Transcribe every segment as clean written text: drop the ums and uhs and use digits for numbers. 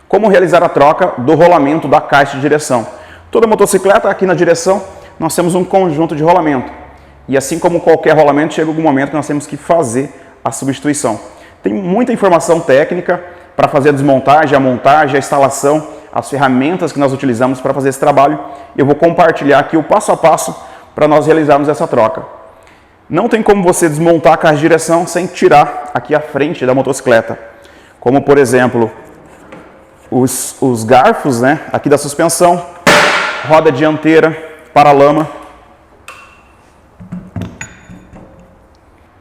Como realizar a troca do rolamento da caixa de direção? Toda motocicleta, aqui na direção, nós temos um conjunto de rolamento. E assim como qualquer rolamento, chega algum momento que nós temos que fazer a substituição. Tem muita informação técnica para fazer a desmontagem, a montagem, a instalação, as ferramentas que nós utilizamos para fazer esse trabalho. Eu vou compartilhar aqui o passo a passo para nós realizarmos essa troca. Não tem como você desmontar a caixa de direção sem tirar aqui a frente da motocicleta. Como, por exemplo, os garfos, né, aqui da suspensão, roda dianteira, paralama.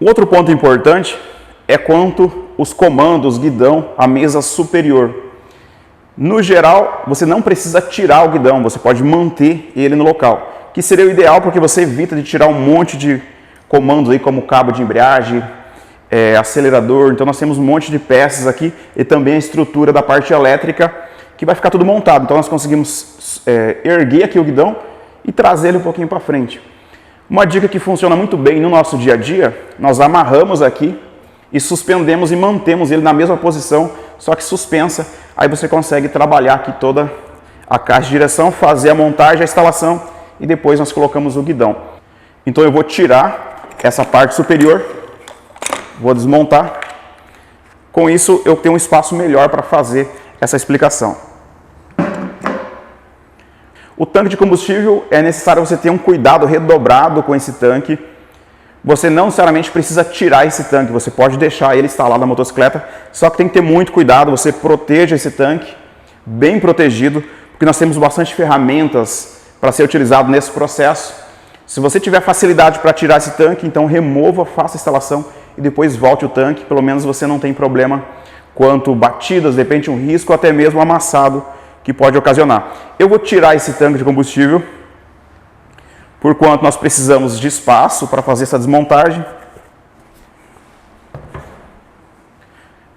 Outro ponto importante é quanto os comandos, guidão, a mesa superior. No geral, você não precisa tirar o guidão, você pode manter ele no local, que seria o ideal porque você evita de tirar um monte de comandos aí, como cabo de embreagem, acelerador. Então nós temos um monte de peças aqui e também a estrutura da parte elétrica que vai ficar tudo montado. Então nós conseguimos erguer aqui o guidão e trazer ele um pouquinho para frente. Uma dica que funciona muito bem no nosso dia a dia, nós amarramos aqui e suspendemos e mantemos ele na mesma posição, só que suspensa. Aí você consegue trabalhar aqui toda a caixa de direção, fazer a montagem, a instalação e depois nós colocamos o guidão. Então eu vou tirar essa parte superior, vou desmontar. Com isso eu tenho um espaço melhor para fazer essa explicação. O tanque de combustível, é necessário você ter um cuidado redobrado com esse tanque. Você não necessariamente precisa tirar esse tanque, você pode deixar ele instalado na motocicleta, só que tem que ter muito cuidado, você proteja esse tanque, bem protegido, porque nós temos bastante ferramentas para ser utilizado nesse processo. Se você tiver facilidade para tirar esse tanque, então remova, faça a instalação e depois volte o tanque, pelo menos você não tem problema quanto batidas, de repente um risco, até mesmo amassado que pode ocasionar. Eu vou tirar esse tanque de combustível, por quanto nós precisamos de espaço para fazer essa desmontagem.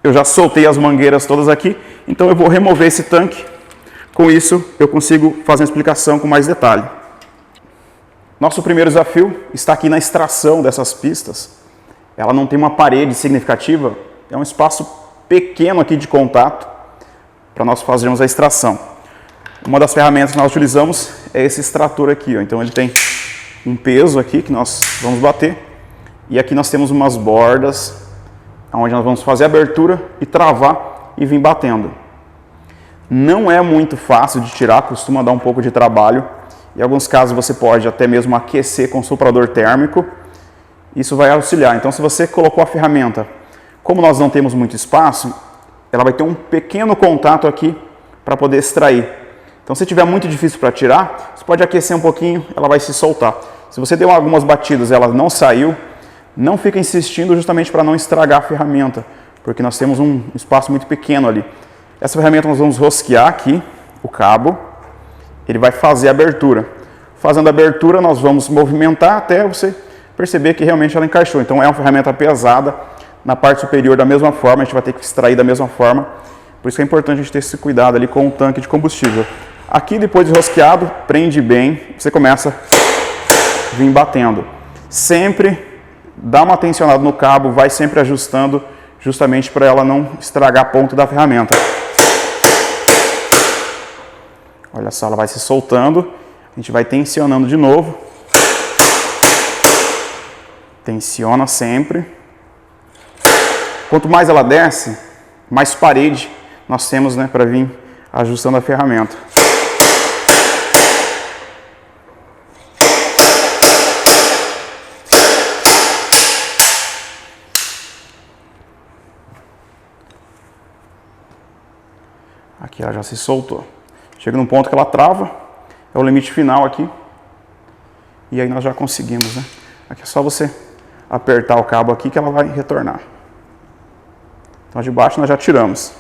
Eu já soltei as mangueiras todas aqui, então eu vou remover esse tanque. Com isso, eu consigo fazer uma explicação com mais detalhe. Nosso primeiro desafio está aqui na extração dessas pistas. Ela não tem uma parede significativa, é um espaço pequeno aqui de contato para nós fazermos a extração. Uma das ferramentas que nós utilizamos é esse extrator aqui, ó. Então ele tem um peso aqui que nós vamos bater e aqui nós temos umas bordas onde nós vamos fazer a abertura e travar e vir batendo. Não é muito fácil de tirar, costuma dar um pouco de trabalho. Em alguns casos você pode até mesmo aquecer com soprador térmico. Isso vai auxiliar. Então se você colocou a ferramenta, como nós não temos muito espaço, ela vai ter um pequeno contato aqui para poder extrair. Então se tiver muito difícil para tirar, você pode aquecer um pouquinho, ela vai se soltar. Se você deu algumas batidas e ela não saiu, não fica insistindo justamente para não estragar a ferramenta, porque nós temos um espaço muito pequeno ali. Essa ferramenta nós vamos rosquear aqui o cabo, ele vai fazer a abertura. Fazendo a abertura nós vamos movimentar até você perceber que realmente ela encaixou. Então é uma ferramenta pesada, na parte superior da mesma forma, a gente vai ter que extrair da mesma forma. Por isso que é importante a gente ter esse cuidado ali com o tanque de combustível. Aqui depois de rosqueado, prende bem, você começa a vir batendo. Sempre dá uma tensionada no cabo, vai sempre ajustando, justamente para ela não estragar a ponta da ferramenta. Olha só, ela vai se soltando, a gente vai tensionando de novo. Tensiona sempre. Quanto mais ela desce, mais parede nós temos, né, para vir ajustando a ferramenta. Aqui ela já se soltou. Chega num ponto que ela trava, é o limite final aqui. E aí nós já conseguimos, né? Aqui é só você apertar o cabo aqui que ela vai retornar. Então de baixo nós já tiramos.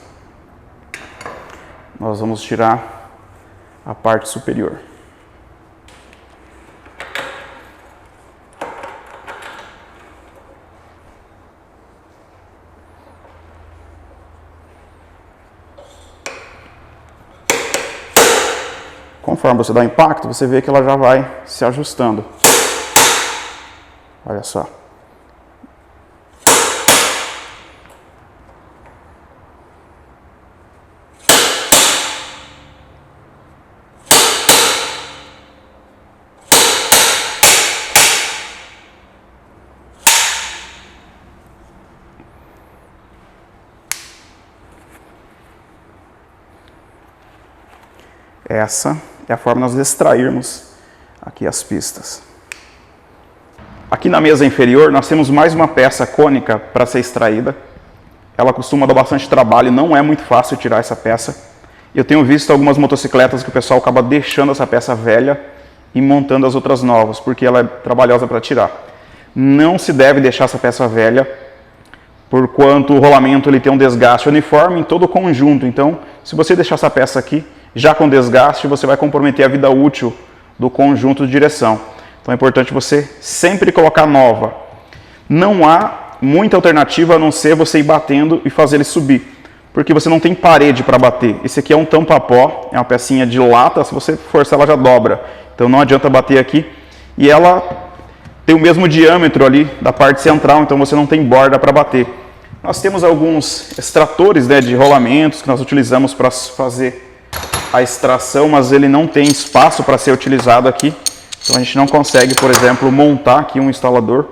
Nós vamos tirar a parte superior. Conforme você dá impacto, você vê que ela já vai se ajustando. Olha só. Essa é a forma de nós extrairmos aqui as pistas. Aqui na mesa inferior nós temos mais uma peça cônica para ser extraída. Ela costuma dar bastante trabalho, não é muito fácil tirar essa peça. Eu tenho visto algumas motocicletas que o pessoal acaba deixando essa peça velha e montando as outras novas, porque ela é trabalhosa para tirar. Não se deve deixar essa peça velha, porquanto o rolamento ele tem um desgaste uniforme em todo o conjunto. Então, se você deixar essa peça aqui, já com desgaste, você vai comprometer a vida útil do conjunto de direção. Então é importante você sempre colocar nova. Não há muita alternativa a não ser você ir batendo e fazer ele subir, porque você não tem parede para bater. Esse aqui é um tampa-pó, é uma pecinha de lata, se você forçar ela já dobra. Então não adianta bater aqui. E ela tem o mesmo diâmetro ali da parte central, então você não tem borda para bater. Nós temos alguns extratores, né, de rolamentos que nós utilizamos para fazer a extração, mas ele não tem espaço para ser utilizado aqui. Então a gente não consegue, por exemplo, montar aqui um instalador,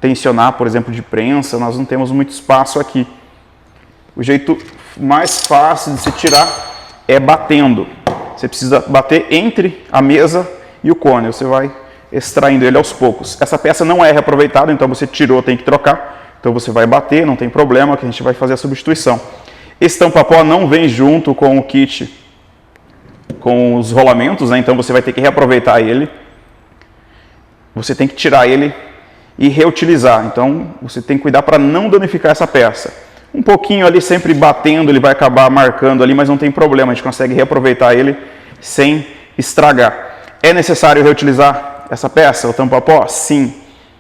tensionar, por exemplo, de prensa, nós não temos muito espaço aqui. O jeito mais fácil de se tirar é batendo. Você precisa bater entre a mesa e o cone, você vai extraindo ele aos poucos. Essa peça não é reaproveitada, então você tirou, tem que trocar. Então você vai bater, não tem problema, que a gente vai fazer a substituição. Esse tampa-pó não vem junto com o kit, com os rolamentos, né? Então você vai ter que reaproveitar ele. Você tem que tirar ele e reutilizar. Então você tem que cuidar para não danificar essa peça. Um pouquinho ali sempre batendo, ele vai acabar marcando ali, mas não tem problema, a gente consegue reaproveitar ele sem estragar. É necessário reutilizar essa peça, o tampa-pó? Sim,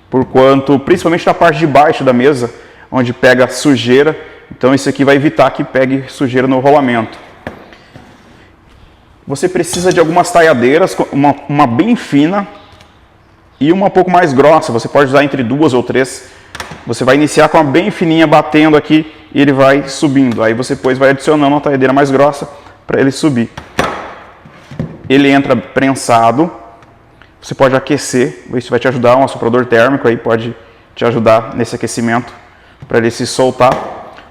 porquanto, principalmente na parte de baixo da mesa, onde pega sujeira, então isso aqui vai evitar que pegue sujeira no rolamento. Você precisa de algumas talhadeiras, uma bem fina e uma um pouco mais grossa, você pode usar entre 2 ou 3. Você vai iniciar com a bem fininha batendo aqui e ele vai subindo. Aí você depois vai adicionando uma talhadeira mais grossa para ele subir. Ele entra prensado. Você pode aquecer, isso vai te ajudar, um assoprador térmico aí pode te ajudar nesse aquecimento para ele se soltar.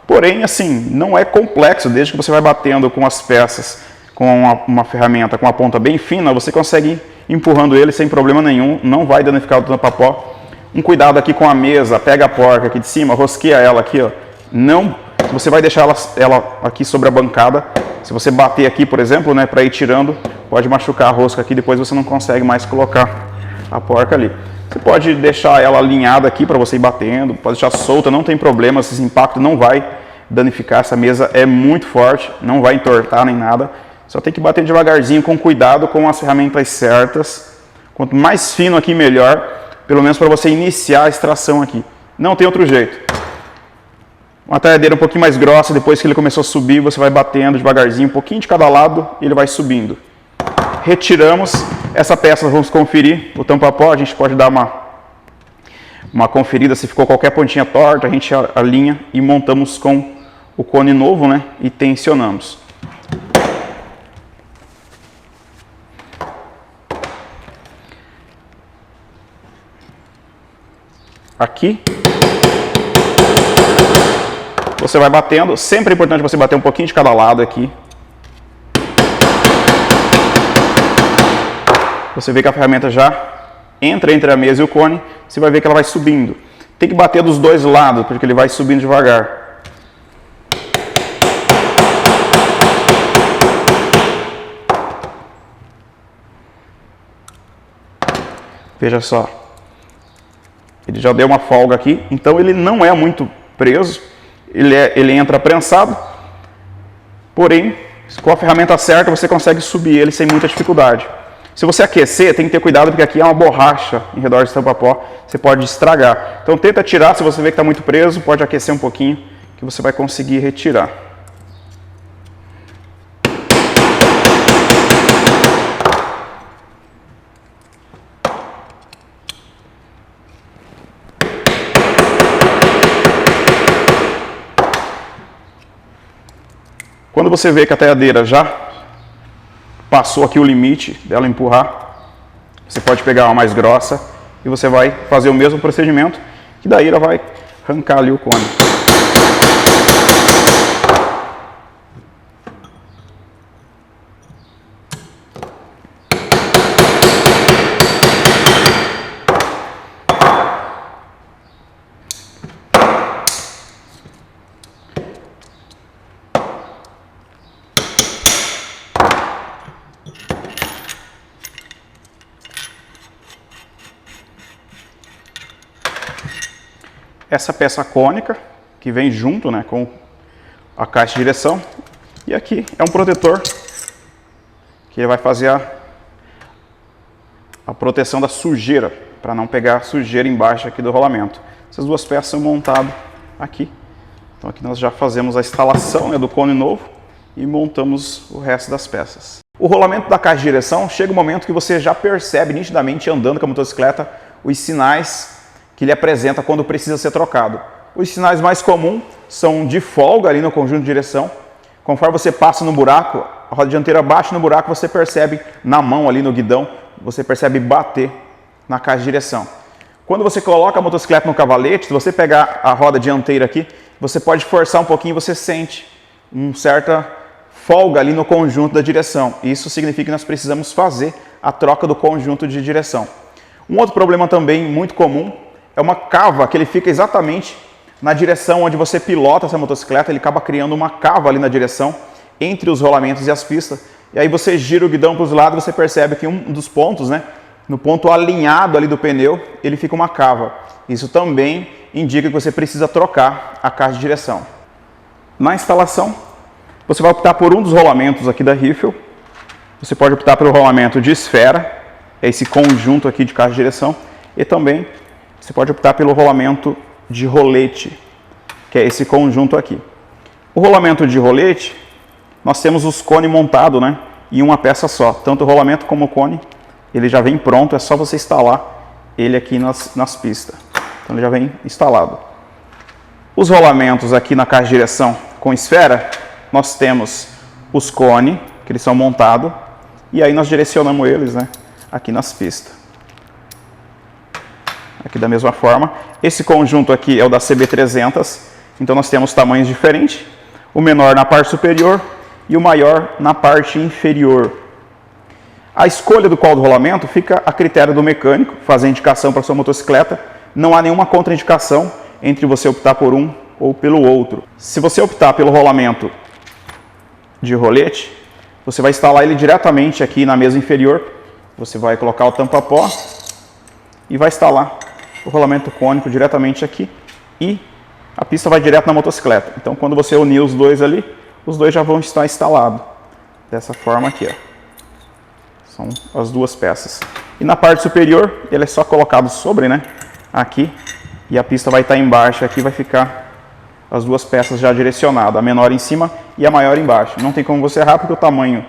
Porém, assim, não é complexo, desde que você vai batendo com as peças, com uma ferramenta com a ponta bem fina, você consegue ir empurrando ele sem problema nenhum, não vai danificar o tampa-pó. Um cuidado aqui com a mesa, pega a porca aqui de cima, rosqueia ela aqui, ó. Não, você vai deixar ela aqui sobre a bancada. Se você bater aqui, por exemplo, né, para ir tirando, pode machucar a rosca aqui, depois você não consegue mais colocar a porca ali. Você pode deixar ela alinhada aqui para você ir batendo, pode deixar solta, não tem problema, esse impacto não vai danificar, essa mesa é muito forte, não vai entortar nem nada. Só tem que bater devagarzinho, com cuidado, com as ferramentas certas. Quanto mais fino aqui, melhor. Pelo menos para você iniciar a extração aqui. Não tem outro jeito. Uma talhadeira um pouquinho mais grossa, depois que ele começou a subir, você vai batendo devagarzinho, um pouquinho de cada lado, e ele vai subindo. Retiramos essa peça, vamos conferir o tampa-pó, a gente pode dar uma conferida se ficou qualquer pontinha torta, a gente alinha e montamos com o cone novo, né, e tensionamos. Aqui, você vai batendo, sempre é importante você bater um pouquinho de cada lado aqui. Você vê que a ferramenta já entra entre a mesa e o cone, você vai ver que ela vai subindo. Tem que bater dos dois lados, porque ele vai subindo devagar. Veja só. Ele já deu uma folga aqui, então ele não é muito preso, ele entra prensado, porém, com a ferramenta certa você consegue subir ele sem muita dificuldade. Se você aquecer, tem que ter cuidado porque aqui é uma borracha em redor desse tampa-pó, você pode estragar. Então tenta tirar, se você vê que está muito preso, pode aquecer um pouquinho, que você vai conseguir retirar. Quando você vê que a talhadeira já passou aqui o limite dela empurrar, você pode pegar uma mais grossa e você vai fazer o mesmo procedimento, que daí ela vai arrancar ali o cone. essa peça cônica que vem junto, né, com a caixa de direção. E aqui é um protetor que vai fazer a proteção da sujeira, para não pegar sujeira embaixo aqui do rolamento. Essas duas peças são montadas aqui. Então aqui nós já fazemos a instalação, né, do cone novo e montamos o resto das peças. O rolamento da caixa de direção, chega um momento que você já percebe nitidamente andando com a motocicleta os sinais que ele apresenta quando precisa ser trocado. Os sinais mais comuns são de folga ali no conjunto de direção. Conforme você passa no buraco, a roda dianteira bate no buraco, você percebe na mão ali no guidão, você percebe bater na caixa de direção. Quando você coloca a motocicleta no cavalete, se você pegar a roda dianteira aqui, você pode forçar um pouquinho e você sente uma certa folga ali no conjunto da direção. Isso significa que nós precisamos fazer a troca do conjunto de direção. Um outro problema também muito comum é uma cava que ele fica exatamente na direção onde você pilota essa motocicleta, ele acaba criando uma cava ali na direção entre os rolamentos e as pistas. E aí você gira o guidão para os lados, você percebe que um dos pontos, né, no ponto alinhado ali do pneu, ele fica uma cava. Isso também indica que você precisa trocar a caixa de direção. Na instalação, você vai optar por um dos rolamentos aqui da Riffel. Você pode optar pelo rolamento de esfera, é esse conjunto aqui de caixa de direção, e também você pode optar pelo rolamento de rolete, que é esse conjunto aqui. O rolamento de rolete, nós temos os cones montados, né, em uma peça só. Tanto o rolamento como o cone, ele já vem pronto, é só você instalar ele aqui nas pistas. Então ele já vem instalado. Os rolamentos aqui na caixa de direção com esfera, nós temos os cones, que eles são montados, e aí nós direcionamos eles, né, aqui nas pistas. Aqui da mesma forma. Esse conjunto aqui é o da CB300, então nós temos tamanhos diferentes. O menor na parte superior e o maior na parte inferior. A escolha do qual do rolamento fica a critério do mecânico, fazer a indicação para a sua motocicleta. Não há nenhuma contraindicação entre você optar por um ou pelo outro. Se você optar pelo rolamento de rolete, você vai instalar ele diretamente aqui na mesa inferior. Você vai colocar o tampa-pó e vai instalar o rolamento cônico diretamente aqui e a pista vai direto na motocicleta. Então quando você unir os dois ali, os dois já vão estar instalados. Dessa forma aqui, ó. São as duas peças. E na parte superior, ele é só colocado sobre, né, aqui, e a pista vai estar embaixo, aqui vai ficar as duas peças já direcionadas, a menor em cima e a maior embaixo. Não tem como você errar porque o tamanho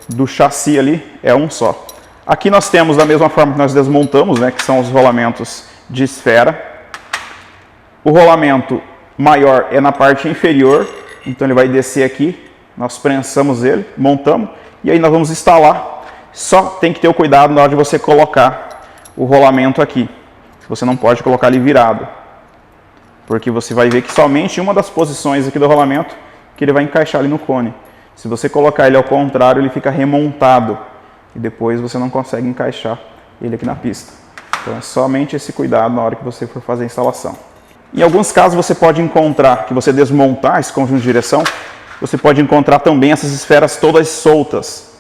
do chassi ali é um só. Aqui nós temos, da mesma forma que nós desmontamos, né, que são os rolamentos de esfera. O rolamento maior é na parte inferior, então ele vai descer aqui, nós prensamos ele, montamos, e aí nós vamos instalar. Só tem que ter o cuidado na hora de você colocar o rolamento aqui. Você não pode colocar ele virado, porque você vai ver que somente uma das posições aqui do rolamento que ele vai encaixar ali no cone. Se você colocar ele ao contrário, ele fica remontado. E depois você não consegue encaixar ele aqui na pista. Então é somente esse cuidado na hora que você for fazer a instalação. Em alguns casos você pode encontrar, que você desmontar esse conjunto de direção, você pode encontrar também essas esferas todas soltas.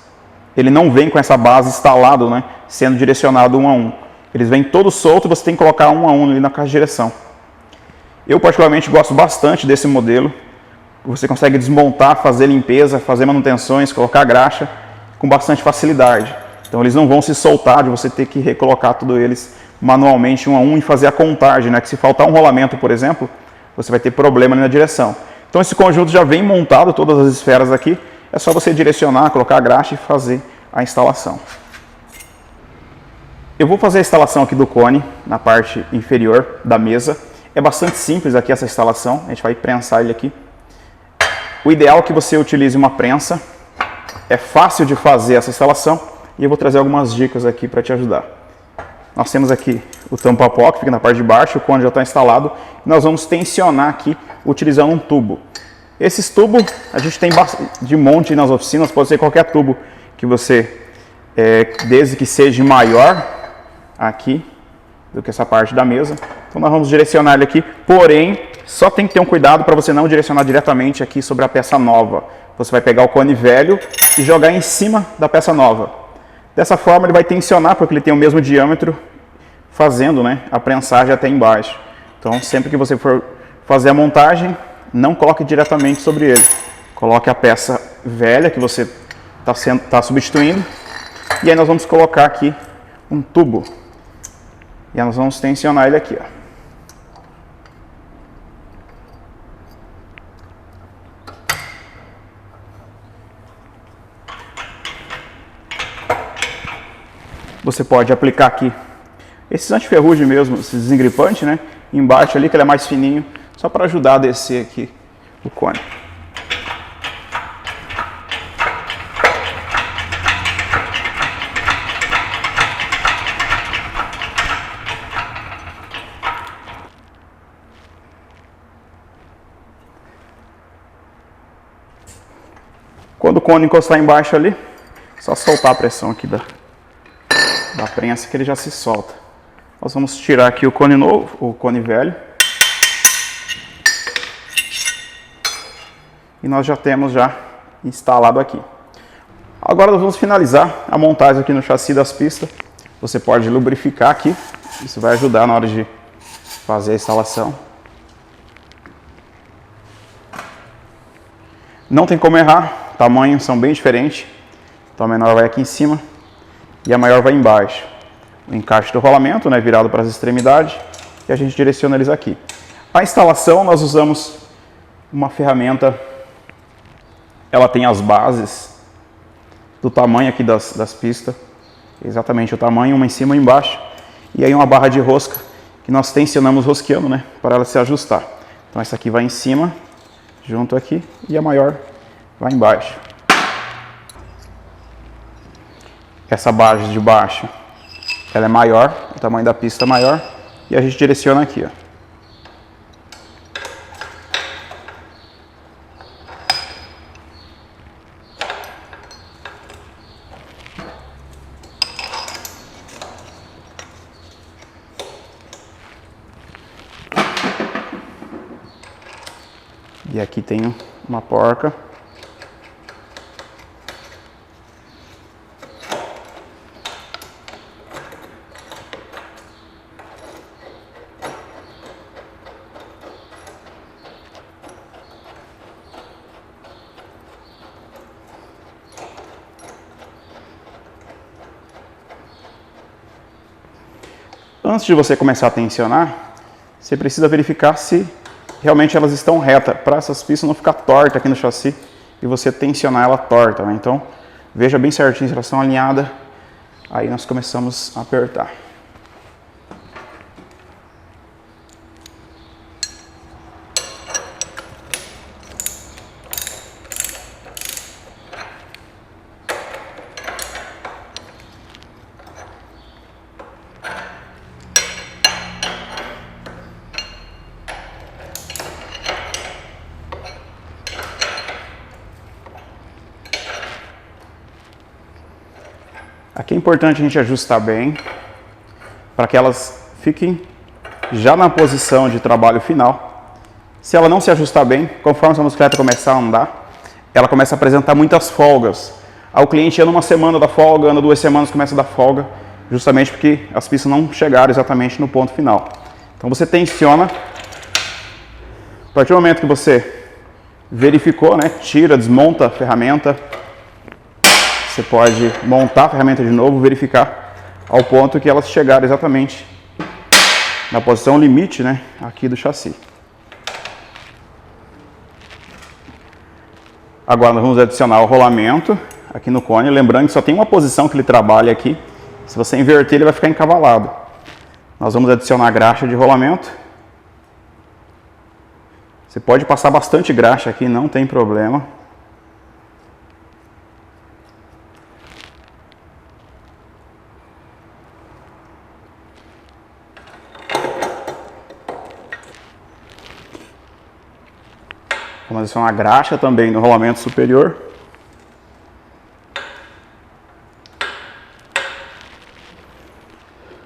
Ele não vem com essa base instalada, né, sendo direcionado um a um. Eles vêm todos soltos, você tem que colocar um a um ali na caixa de direção. Eu particularmente gosto bastante desse modelo. Você consegue desmontar, fazer limpeza, fazer manutenções, colocar graxa com bastante facilidade. Então eles não vão se soltar de você ter que recolocar tudo eles manualmente um a um e fazer a contagem, né? Que se faltar um rolamento, por exemplo, você vai ter problema ali na direção. Então esse conjunto já vem montado, todas as esferas aqui, é só você direcionar, colocar a graxa e fazer a instalação. Eu vou fazer a instalação aqui do cone na parte inferior da mesa. É bastante simples aqui essa instalação, a gente vai prensar ele aqui. O ideal é que você utilize uma prensa. É fácil de fazer essa instalação e eu vou trazer algumas dicas aqui para te ajudar. Nós temos aqui o tampa-pó que fica na parte de baixo, o cone já está instalado. Nós vamos tensionar aqui utilizando um tubo. Esses tubos a gente tem de monte nas oficinas, pode ser qualquer tubo que você, desde que seja maior aqui do que essa parte da mesa. Então nós vamos direcionar ele aqui, porém só tem que ter um cuidado para você não direcionar diretamente aqui sobre a peça nova. Você vai pegar o cone velho e jogar em cima da peça nova. Dessa forma ele vai tensionar, porque ele tem o mesmo diâmetro, fazendo, né, a prensagem até embaixo. Então, sempre que você for fazer a montagem, não coloque diretamente sobre ele. Coloque a peça velha que você está substituindo. E aí nós vamos colocar aqui um tubo. E aí nós vamos tensionar ele aqui, ó. Você pode aplicar aqui esses antiferrugem mesmo, esse desengripante, né? Embaixo ali, que ele é mais fininho, só para ajudar a descer aqui o cone. Quando o cone encostar embaixo ali, só soltar a pressão aqui da prensa que ele já se solta. Nós vamos tirar aqui o cone novo, o cone velho. E nós já temos instalado aqui. Agora nós vamos finalizar a montagem aqui no chassi das pistas. Você pode lubrificar aqui, isso vai ajudar na hora de fazer a instalação. Não tem como errar, tamanhos são bem diferentes. Então a menor vai aqui em cima e a maior vai embaixo. O encaixe do rolamento, né, virado para as extremidades, e a gente direciona eles aqui. A instalação nós usamos uma ferramenta, ela tem as bases do tamanho aqui das pistas, exatamente o tamanho, uma em cima e embaixo, e aí uma barra de rosca que nós tensionamos rosqueando, né, para ela se ajustar. Então essa aqui vai em cima, junto aqui, e a maior vai embaixo. Essa base de baixo, ela é maior, o tamanho da pista é maior, e a gente direciona aqui, ó. E aqui tem uma porca. Antes de você começar a tensionar, você precisa verificar se realmente elas estão retas, para essas pistas não ficar torta aqui no chassi e você tensionar ela torta, né? Então, veja bem certinho se elas estão alinhadas, aí nós começamos a apertar. Aqui é importante a gente ajustar bem, para que elas fiquem já na posição de trabalho final. Se ela não se ajustar bem, conforme essa bicicleta começar a andar, ela começa a apresentar muitas folgas. Aí o cliente anda uma semana da folga, anda 2 semanas, começa a dar folga, justamente porque as pistas não chegaram exatamente no ponto final. Então você tensiona, a partir do momento que você verificou, né, tira, desmonta a ferramenta, você pode montar a ferramenta de novo, verificar ao ponto que elas chegaram exatamente na posição limite, né, aqui do chassi. Agora nós vamos adicionar o rolamento aqui no cone, lembrando que só tem uma posição que ele trabalha aqui. Se você inverter, ele vai ficar encavalado. Nós vamos adicionar a graxa de rolamento. Você pode passar bastante graxa aqui, não tem problema. Vamos adicionar a graxa também no rolamento superior.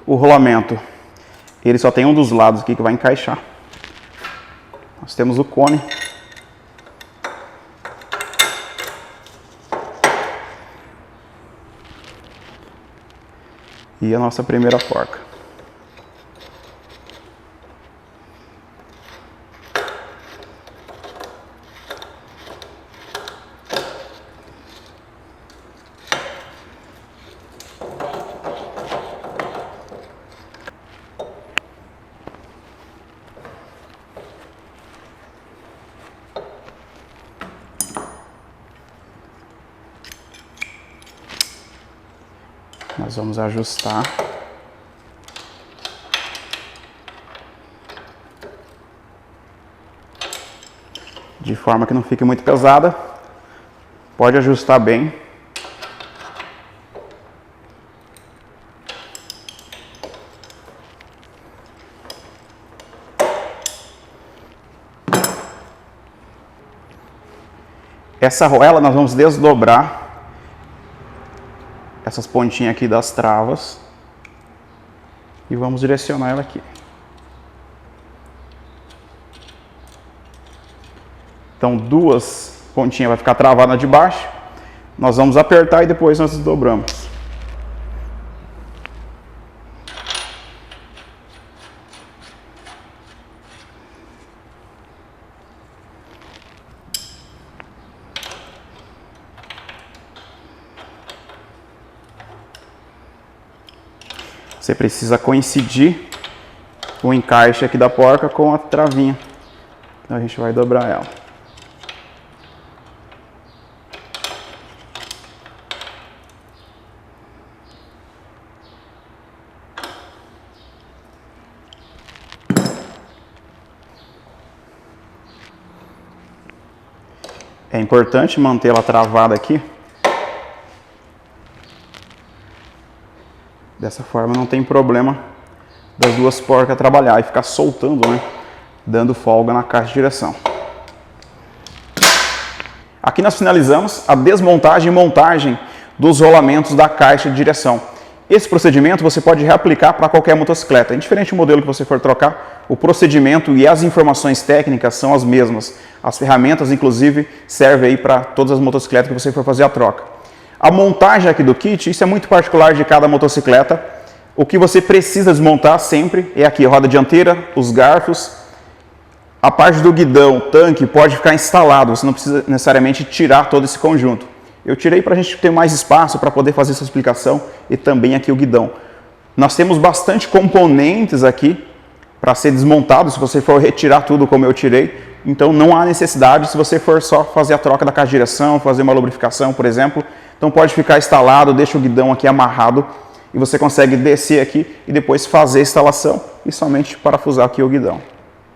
O rolamento, ele só tem um dos lados aqui que vai encaixar. Nós temos o cone. E a nossa primeira porca. Nós vamos ajustar. De forma que não fique muito pesada. Pode ajustar bem. Essa arruela nós vamos desdobrar essas pontinhas aqui das travas e vamos direcionar ela aqui. Então, duas pontinhas vai ficar travada de baixo, nós vamos apertar e depois nós desdobramos. Você precisa coincidir o encaixe aqui da porca com a travinha. Então a gente vai dobrar ela. É importante manter ela travada aqui. Dessa forma não tem problema das duas porcas trabalhar e ficar soltando, né? Dando folga na caixa de direção. Aqui nós finalizamos a desmontagem e montagem dos rolamentos da caixa de direção. Esse procedimento você pode reaplicar para qualquer motocicleta. Indiferente do modelo que você for trocar, o procedimento e as informações técnicas são as mesmas. As ferramentas, inclusive, servem aí para todas as motocicletas que você for fazer a troca. A montagem aqui do kit, isso é muito particular de cada motocicleta. O que você precisa desmontar sempre é aqui a roda dianteira, os garfos, a parte do guidão, tanque, pode ficar instalado, você não precisa necessariamente tirar todo esse conjunto. Eu tirei para a gente ter mais espaço para poder fazer essa explicação e também aqui o guidão. Nós temos bastante componentes aqui para ser desmontado, se você for retirar tudo como eu tirei. Então não há necessidade se você for só fazer a troca da caixa de direção, fazer uma lubrificação, por exemplo. Então pode ficar instalado, deixa o guidão aqui amarrado e você consegue descer aqui e depois fazer a instalação e somente parafusar aqui o guidão.